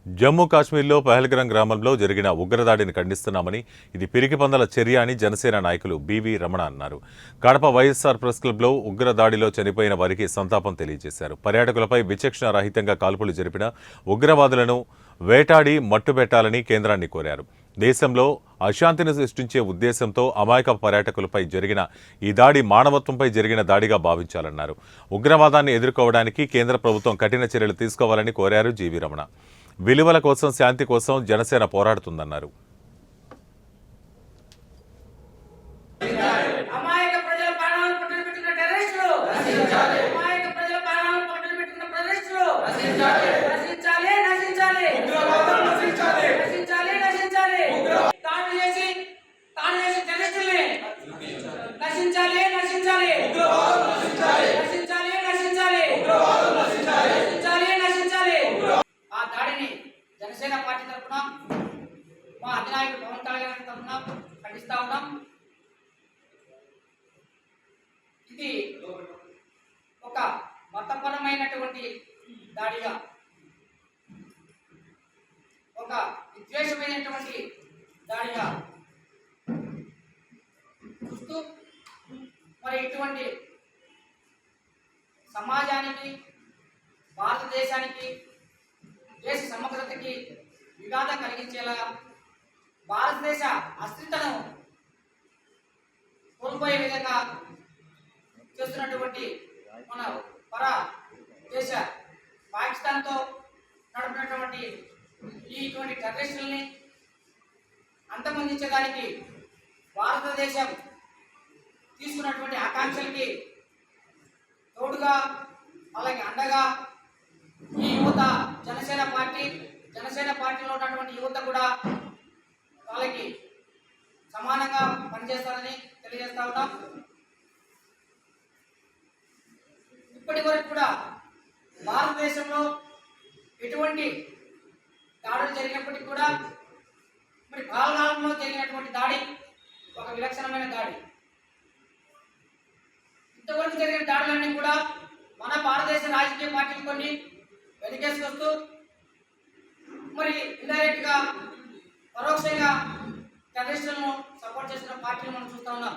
జమ్మూ కాశ్మీర్లో పహల్గాం గ్రామంలో జరిగిన ఉగ్రదాడిని ఖండిస్తున్నామని, ఇది పిరికిపందల చర్య అని జనసేన నాయకులు బివి రమణ అన్నారు. కడప వైఎస్ఆర్ ప్రెస్ క్లబ్లో ఉగ్రదాడిలో చనిపోయిన వారికి సంతాపం తెలియజేశారు. పర్యాటకులపై విచక్షణ రహితంగా కాల్పులు జరిపిన ఉగ్రవాదులను వేటాడి మట్టుబెట్టాలని కేంద్రాన్ని కోరారు. దేశంలో అశాంతిని సృష్టించే ఉద్దేశంతో అమాయక పర్యాటకులపై జరిగిన ఈ దాడి మానవత్వంపై జరిగిన దాడిగా భావించాలన్నారు. ఉగ్రవాదాన్ని ఎదుర్కోవడానికి కేంద్ర ప్రభుత్వం కఠిన చర్యలు తీసుకోవాలని కోరారు జీవీ రమణ. విలువల కోసం, శాంతి కోసం జనసేన పోరాడుతుందన్నారు. జనసేన పార్టీ తరఫున మా అధినాయకుడు పవన్ కళ్యాణ్ తరఫున ఖండిస్తా ఉన్నాం. ఇది ఒక మతపరమైనటువంటి దాడిగా, ఒక విద్వేషమైనటువంటి దాడిగా చూస్తూ మరి ఇటువంటి సమాజానికి, భారతదేశానికి, దేశ సమగ్రతకి విఘాతం కలిగించేలా, భారతదేశ అస్తిత్వను కోల్పోయే విధంగా చేస్తున్నటువంటి మన పర దేశ పాకిస్తాన్తో నడిపినటువంటి ఇటువంటి టెర్రరిస్టుల్ని అంతమొందించడానికి భారతదేశం తీసుకున్నటువంటి ఆకాంక్షలకి తోడుగా, అలాగే అండగా ఈ యువత జనసేన పార్టీలో ఉన్నటువంటి యువత కూడా వాళ్ళకి సమానంగా పనిచేస్తారని తెలియజేస్తా ఉన్నాం. ఇప్పటి వరకు కూడా భారతదేశంలో ఎటువంటి దాడులు జరిగినప్పటికీ కూడా మరి పహల్గాంలో జరిగినటువంటి దాడి ఒక విలక్షణమైన దాడి. ఇంతవరకు జరిగిన దాడులన్నీ కూడా మన భారతదేశ రాజకీయ పార్టీలు కొన్ని వెనకేసుకొస్తూ మరి ఇండైరెక్ట్ గా, పరోక్షంగా టెర్రరిస్టులను సపోర్ట్ చేస్తున్న పార్టీలు మనం చూస్తా ఉన్నాం.